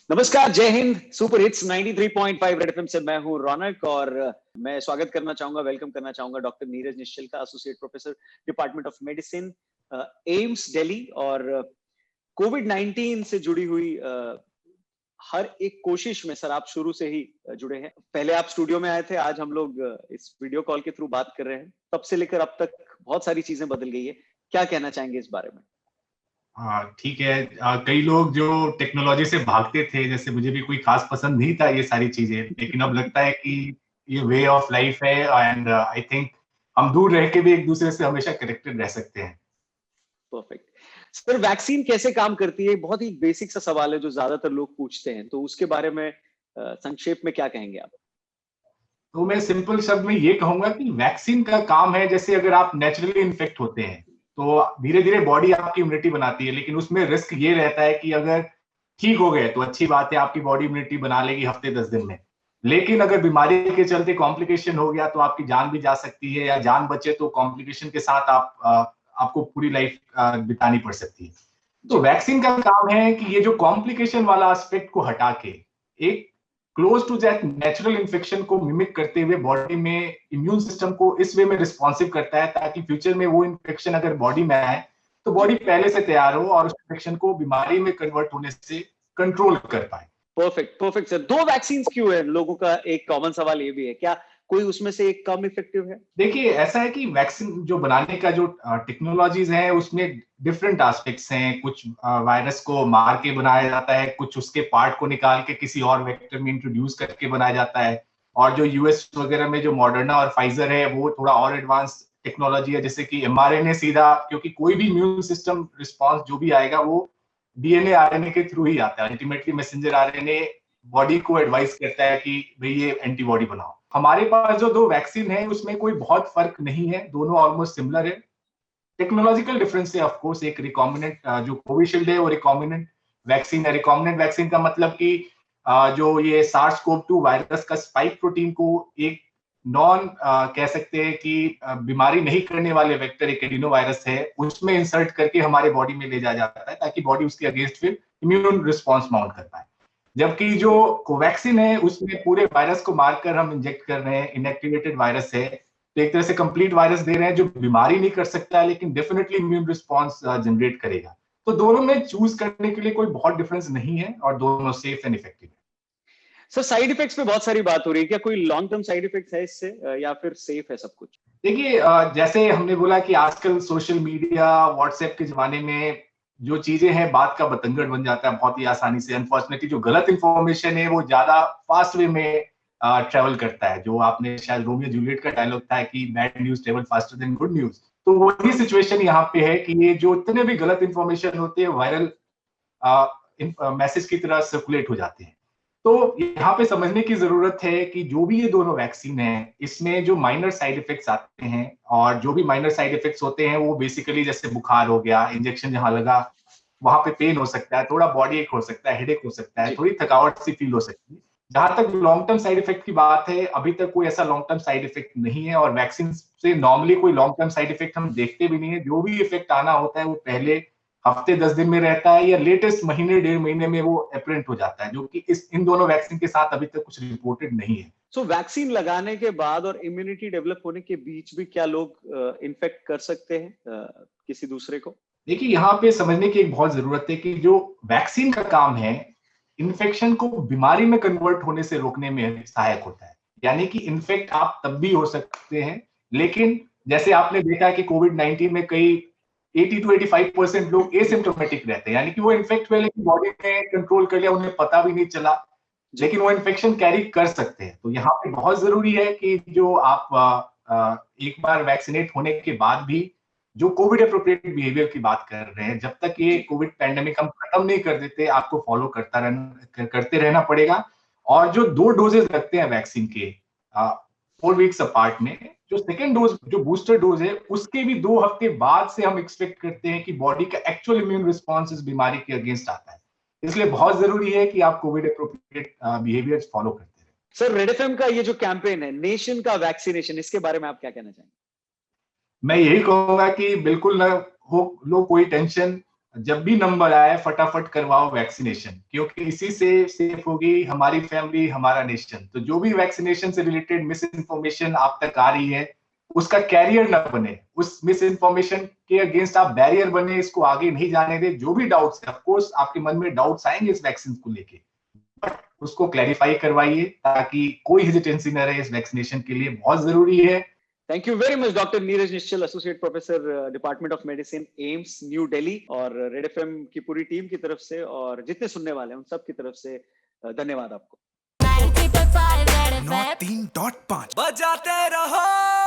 नमस्कार, जय Hind. Super hits 93.5 red FM से मैं हूं रौनक और मैं स्वागत करना चाहूंगा, वेलकम करना चाहूंगा डॉक्टर नीरज निश्चल का, associate professor department of medicine, AIIMS Delhi. और कोविड 19 से जुड़ी हुई हर एक कोशिश में सर आप शुरू से ही जुड़े हैं। पहले आप स्टूडियो में आए थे, आज हम लोग इस वीडियो कॉल के थ्रू बात कर रहे हैं। तब से लेकर अब तक बहुत सारी चीजें बदल गई है, क्या कहना चाहेंगे इस बारे में? हाँ, ठीक है। कई लोग जो टेक्नोलॉजी से भागते थे, जैसे मुझे भी कोई खास पसंद नहीं था ये सारी चीजें, लेकिन अब लगता है कि ये वे ऑफ लाइफ है एंड आई थिंक हम दूर रह के भी एक दूसरे से हमेशा कनेक्टेड रह सकते हैं। परफेक्ट। सर, वैक्सीन कैसे काम करती है? बहुत ही बेसिक सा सवाल है जो ज्यादातर लोग पूछते हैं, तो उसके बारे में संक्षेप में क्या कहेंगे आप? तो मैं सिंपल शब्द में ये कहूंगा कि वैक्सीन का काम है, जैसे अगर आप नेचुरली इन्फेक्ट होते हैं तो धीरे धीरे बॉडी आपकी इम्यूनिटी बनाती है, लेकिन उसमें रिस्क ये रहता है कि अगर ठीक हो गए तो अच्छी बात है, आपकी बॉडी इम्यूनिटी बना लेगी हफ्ते 10 दिन में। लेकिन अगर बीमारी के चलते कॉम्प्लिकेशन हो गया तो आपकी जान भी जा सकती है, या जान बचे तो कॉम्प्लिकेशन के साथ आपको पूरी लाइफ बितानी पड़ सकती है। तो वैक्सीन का काम है कि ये जो कॉम्प्लिकेशन वाला एस्पेक्ट को हटा के एक close to that natural infection को मिमिक करते हुए बॉडी में इम्यून सिस्टम को इस वे में रिस्पॉन्सिव करता है, ताकि फ्यूचर में वो इन्फेक्शन अगर बॉडी में आए तो बॉडी पहले से तैयार हो और उस इन्फेक्शन को बीमारी में कन्वर्ट होने से कंट्रोल कर पाए। Perfect, perfect sir. दो वैक्सीन क्यों है? लोगों का एक कॉमन सवाल ये भी है, क्या कोई उसमें से एक कम इफेक्टिव है? देखिए, ऐसा है कि वैक्सीन जो बनाने का जो टेक्नोलॉजीज है उसमें डिफरेंट एस्पेक्ट्स हैं। कुछ वायरस को मार के बनाया जाता है, कुछ उसके पार्ट को निकाल के किसी और वेक्टर में इंट्रोड्यूस करके बनाया जाता है, और जो यूएस वगैरह में जो मॉडर्ना और फाइजर है वो थोड़ा और एडवांस टेक्नोलॉजी है, जैसे कि एमआरएनए सीधा, क्योंकि कोई भी इम्यून सिस्टम रिस्पॉन्स जो भी आएगा वो डीएनए आरएनए के थ्रू ही आता है। अल्टीमेटली मैसेंजर आरएनए बॉडी को एडवाइस करता है कि भाई ये एंटीबॉडी बनाओ। हमारे पास जो दो वैक्सीन है उसमें कोई बहुत फर्क नहीं है, दोनों ऑलमोस्ट सिमिलर है। टेक्नोलॉजिकल डिफरेंस है ऑफ कोर्स। एक रिकॉम्बिनेंट जो कोविशील्ड है वो रिकॉम्बिनेंट वैक्सीन है। रिकॉम्बिनेंट वैक्सीन का मतलब कि जो ये सार्स कोव 2 वायरस का स्पाइक प्रोटीन को एक नॉन कह सकते हैं कि बीमारी नहीं करने वाले वेक्टर, एक एडिनो वायरस है, उसमें इंसर्ट करके हमारे बॉडी में ले जाया जाता है, ताकि बॉडी उसके अगेंस्ट फिर इम्यून रिस्पॉन्स माउंट कर पाए। जबकि जो कोवैक्सीन है उसमें पूरे वायरस को मारकर हम इंजेक्ट कर रहे हैं, इनएक्टिवेटेड वायरस है, तो एक तरह से कंप्लीट वायरस दे रहे हैं जो बीमारी नहीं कर सकता है लेकिन डेफिनेटली इम्यून रिस्पॉन्स जनरेट करेगा। तो दोनों में चूज करने के लिए कोई बहुत डिफरेंस नहीं है और दोनों सेफ एंड इफेक्टिव है। सर, साइड इफेक्ट्स पे बहुत सारी बात हो रही है, क्या कोई लॉन्ग टर्म साइड इफेक्ट्स है इससे या फिर सेफ है सब कुछ? देखिए, जैसे हमने बोला कि आजकल सोशल मीडिया, व्हाट्सएप के जमाने में जो चीजें हैं बात का बतंगड़ बन जाता है बहुत ही आसानी से। अनफॉर्चुनेटली जो गलत इंफॉर्मेशन है वो ज्यादा फास्ट वे में ट्रेवल करता है। जो आपने शायद रोमियो जूलियट का डायलॉग था कि bad news travel faster than good news, तो वही सिचुएशन यहाँ पे है कि ये जो इतने भी गलत इंफॉर्मेशन होते हैं वायरल मैसेज की तरह सर्कुलेट हो जाते हैं। तो यहाँ पे समझने की जरूरत है कि जो भी ये दोनों वैक्सीन है इसमें जो माइनर साइड इफेक्ट्स आते हैं, और जो भी माइनर साइड इफेक्ट्स होते हैं वो बेसिकली जैसे बुखार हो गया, इंजेक्शन जहां लगा वहां पे पेन हो सकता है, थोड़ा बॉडी एक हो सकता है, हेडेक हो सकता है, थोड़ी थकावट सी फील हो सकती है। जहां तक लॉन्ग टर्म साइड इफेक्ट की बात है, अभी तक कोई ऐसा लॉन्ग टर्म साइड इफेक्ट नहीं है, और वैक्सीन से नॉर्मली कोई लॉन्ग टर्म साइड इफेक्ट हम देखते भी नहीं है। जो भी इफेक्ट आना होता है वो पहले हफ्ते 10 दिन में रहता है, या लेटेस्ट महीने 1.5 महीने में वो अपरेंट हो जाता है, जो कि इन दोनों वैक्सीन के साथ अभी तक कुछ रिपोर्टेड नहीं है। सो वैक्सीन लगाने के बाद और इम्यूनिटी डेवलप होने के बीच भी क्या लोग इन्फेक्ट कर सकते हैं किसी दूसरे को? देखिए, यहाँ पे समझने की एक बहुत जरूरत है कि जो वैक्सीन का काम है इन्फेक्शन को बीमारी में कन्वर्ट होने से रोकने में सहायक होता है। यानी कि इन्फेक्ट आप तब भी हो सकते हैं, लेकिन जैसे आपने देखा है कि कोविड 19 में कई 80 to 85% लोग एसिम्टोमेटिक रहते हैं, यानी कि वो इन्फेक्ट हुए लेकिन बॉडी ने कंट्रोल कर लिया, उन्हें पता भी नहीं चला, लेकिन वो इन्फेक्शन कैरी कर सकते हैं। तो यहाँ पे बहुत जरूरी है कि जो आप एक बार वैक्सीनेट होने के बाद भी जो कोविड एप्रोप्रिएट बिहेवियर की बात कर रहे हैं, जब तक ये कोविड पैंडेमिक हम खत्म नहीं कर देते, आपको फॉलो करते रहना पड़ेगा। और जो 2 डोजेस लगते हैं वैक्सीन के 4 वीक्स अपार्ट में, जो सेकेंड डोज जो बूस्टर डोज है उसके भी 2 हफ्ते बाद से हम एक्सपेक्ट करते हैं कि बॉडी का एक्चुअल इम्यून रिस्पॉन्स इस बीमारी के अगेंस्ट आता है। इसलिए बहुत जरूरी है कि आप कोविड एप्रोप्रिएट बिहेवियर फॉलो करते रहे। सर, रेड एफएम का ये जो कैंपेन है नेशन का वैक्सीनेशन, इसके बारे में आप क्या कहना चाहेंगे? मैं यही कहूंगा कि बिल्कुल ना हो लो कोई टेंशन। जब भी नंबर आए फटाफट करवाओ वैक्सीनेशन, क्योंकि इसी से सेफ होगी हमारी फैमिली, हमारा नेशन। तो जो भी वैक्सीनेशन से रिलेटेड मिस इन्फॉर्मेशन आप तक आ रही है, उसका कैरियर ना बने, उस मिस इन्फॉर्मेशन के अगेंस्ट आप बैरियर बने, इसको आगे नहीं जाने दे। जो भी डाउट्स है, ऑफ कोर्स आपके मन में डाउट्स आएंगे इस वैक्सीन को लेके, बट उसको क्लैरिफाई करवाइए ताकि कोई हेजिटेंसी न रहे। इस वैक्सीनेशन के लिए बहुत जरूरी है। Thank you very much doctor Neeraj Nischal, associate professor, department of medicine, AIIMS New Delhi. और रेड एफएम की पूरी टीम की तरफ से और जितने सुनने वाले हैं उन सब की तरफ से धन्यवाद आपको। 9 3.5 बजाते रहो।